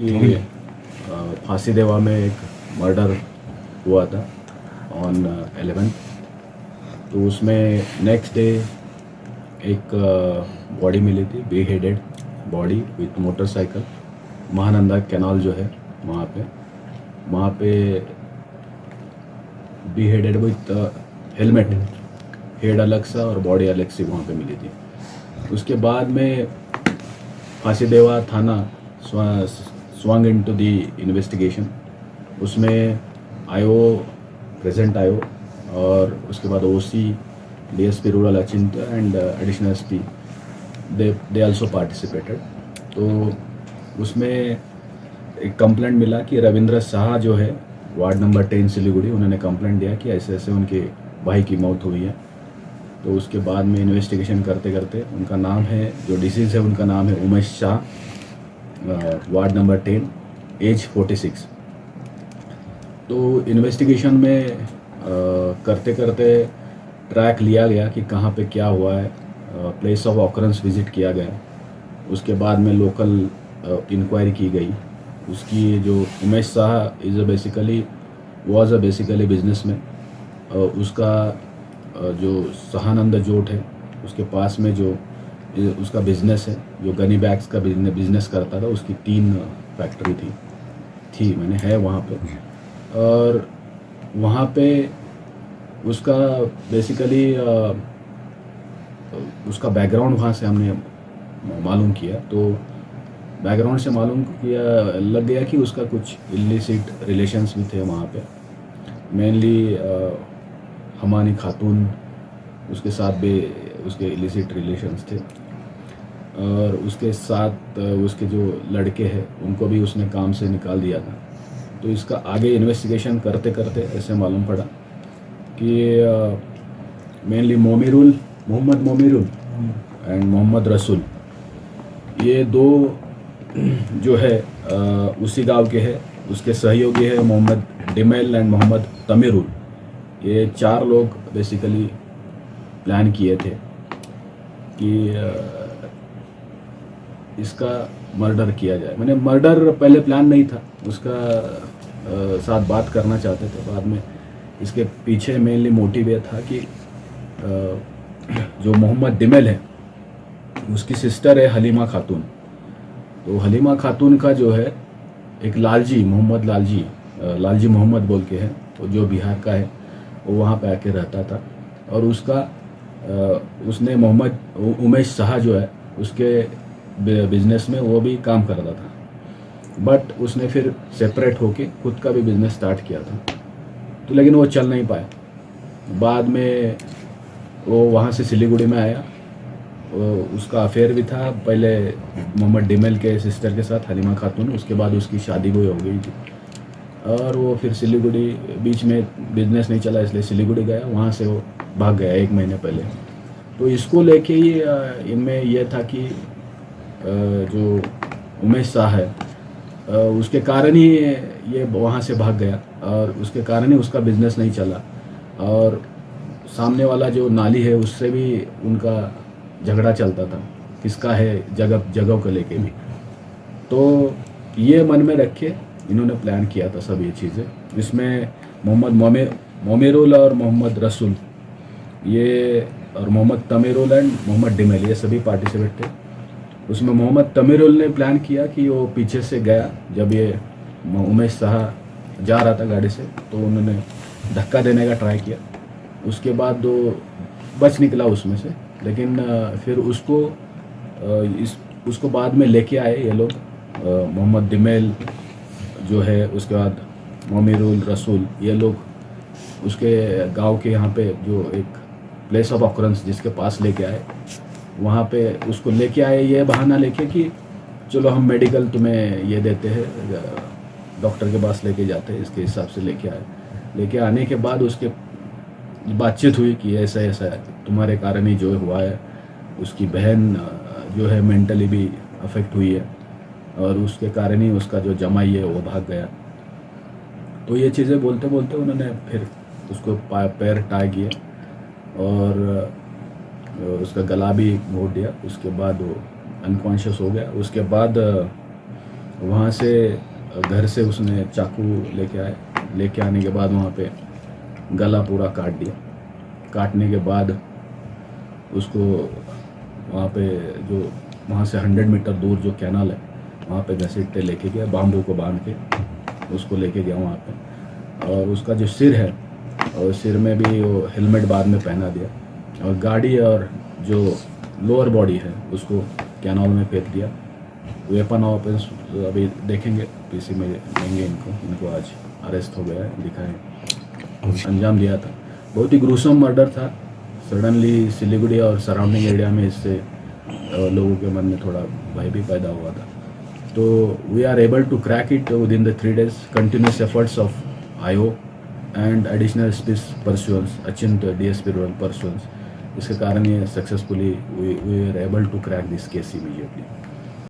कि फांसी देवा में एक मर्डर हुआ था ऑन 11। तो उसमें नेक्स्ट डे एक बॉडी मिली थी, be headed body with motorcycle, Mahananda canal जो है वहाँ पे be headed with helmet, head अलग सा और बॉडी अलग सी वहाँ पे मिली थी। उसके बाद में फांसी देवा थाना swung into the investigation। उसमें आयो प्रेजेंट आयो और उसके बाद OC, DSP rural Achintya and additional SP they also participated. तो उसमें एक कंप्लेंट मिला कि रविंद्र शाह जो है वार्ड नंबर 10 सिलीगुड़ी, उन्होंने कंप्लेंट दिया कि ऐसे ऐसे उनके भाई की मौत हुई है। तो उसके बाद में इन्वेस्टिगेशन करते करते उनका नाम है, जो डिसीज़ है उनका नाम है Umesh Shah, ward number 10, age 46। तो इन्वेस्टिगेशन में करते करते ट्रैक लिया गया कि कहाँ पे क्या हुआ है, प्लेस ऑफ ऑकरेंस विज़िट किया गया। उसके बाद में लोकल इंक्वायरी की गई। उसकी जो Umesh Shah is was a basically businessman. उसका जो सहानंद जोट है उसके पास में जो उसका बिजनेस है, जो गनी बैग्स का बिजनेस करता था, उसकी 3 फैक्ट्री थी मैंने है वहाँ पे। और वहाँ पे उसका बेसिकली उसका बैकग्राउंड वहाँ से हमने मालूम किया। तो बैकग्राउंड से मालूम किया लग गया कि उसका कुछ इलिसिट रिलेशंस भी थे वहाँ पे। मेनली हमानी खातून, उसके साथ भी उसके इलिसिट रिलेशंस थे। और उसके साथ उसके जो लड़के हैं उनको भी उसने काम से निकाल दिया था। तो इसका आगे इन्वेस्टिगेशन करते करते ऐसे मालूम पड़ा कि मेनली मोहम्मद मोमिरुल एंड मोहम्मद रसूल, ये 2 जो है उसी गांव के हैं। उसके सहयोगी है मोहम्मद डिमेल एंड मोहम्मद तमीरुल। ये 4 लोग बेसिकली प्लान किए थे कि इसका मर्डर किया जाए। मैंने मर्डर पहले प्लान नहीं था, उसका साथ बात करना चाहते थे बाद में। इसके पीछे मेनली मोटिव ये था कि जो मोहम्मद डिमेल है उसकी सिस्टर है हलीमा खातून। तो हलीमा खातून का जो है एक लालजी मोहम्मद बोल के है, वो जो बिहार का है, वो वहाँ पे आके रहता था। और उसने उमेश शाह जो है उसके बिजनेस में वो भी काम करता था, बट उसने फिर सेपरेट होके खुद का भी बिजनेस स्टार्ट किया था। तो लेकिन वो चल नहीं पाया। बाद में वो वहाँ से सिलीगुड़ी में आया। उसका अफेयर भी था पहले मोहम्मद डिमेल के सिस्टर के साथ, हलीमा खातून। उसके बाद उसकी शादी भी हो गई थी और वो फिर सिलीगुड़ी, बीच में बिजनेस नहीं चला इसलिए सिलीगुड़ी गया, वहाँ से वो भाग गया 1 महीने पहले। तो इसको लेके ही इनमें यह था कि जो उमेश शाह है उसके कारण ही ये वहाँ से भाग गया और उसके कारण ही उसका बिजनेस नहीं चला। और सामने वाला जो नाली है उससे भी उनका झगड़ा चलता था, किसका है जगह को लेके भी। तो ये मन में रख के इन्होंने प्लान किया था सब ये चीज़ें। इसमें मोहम्मद मोमिरुल और मोहम्मद रसूल ये, और मोहम्मद तमीरुल एंड मोहम्मद डिमेल, ये सभी पार्टिसिपेट थे। उसमें मोहम्मद तमीरुल ने प्लान किया कि वो पीछे से गया, जब ये उमेश शाह जा रहा था गाड़ी से तो उन्होंने धक्का देने का ट्राई किया। उसके बाद 2 बच निकला उसमें से, लेकिन फिर उसको बाद में लेके आए ये लोग, मोहम्मद डिमेल जो है, उसके बाद मोमिरुल रसूल, ये लोग उसके गांव के यहाँ पे जो एक प्लेस ऑफ ऑकरेंस जिसके पास लेके आए, वहाँ पे उसको लेके आए ये बहाना लेके कि चलो हम मेडिकल तुम्हें ये देते हैं, डॉक्टर के पास लेके जाते हैं, इसके हिसाब से लेके आए। लेके आने के बाद उसके बातचीत हुई कि ऐसा ऐसा है, तुम्हारे कारण ही जो हुआ है। उसकी बहन जो है मेंटली भी अफेक्ट हुई है और उसके कारण ही उसका जो जमाई है वो भाग गया। तो ये चीज़ें बोलते बोलते उन्होंने फिर उसको पैर टाई किए और उसका गला भी घोट दिया। उसके बाद वो अनकॉन्शियस हो गया। उसके बाद वहाँ से घर से उसने चाकू लेके आने के बाद वहाँ पे गला पूरा काट दिया। काटने के बाद उसको वहाँ पे जो वहाँ से 100 मीटर दूर जो कैनाल है वहाँ पे घसीटते लेके गया, बाम्बू को बांध के उसको लेके गया वहाँ पे। और उसका जो सिर है और सिर में भी वो हेलमेट बाद में पहना दिया और गाड़ी और जो लोअर बॉडी है उसको कैनाल में फेंक दिया। वेपन ऑफेंस अभी देखेंगे, पीसी में लेंगे इनको आज अरेस्ट हो गया है, दिखा है अंजाम दिया था। बहुत ही ग्रूसम मर्डर था। सडनली सिलीगुड़ी और सराउंडिंग एरिया में इससे लोगों के मन में थोड़ा भय भी पैदा हुआ था। तो we are able to crack it within the 3 days continuous efforts of IO and additional SP's pursuance, Achint DSP rural pursuance. इसके कारण ये successfully we are able to crack this case immediately.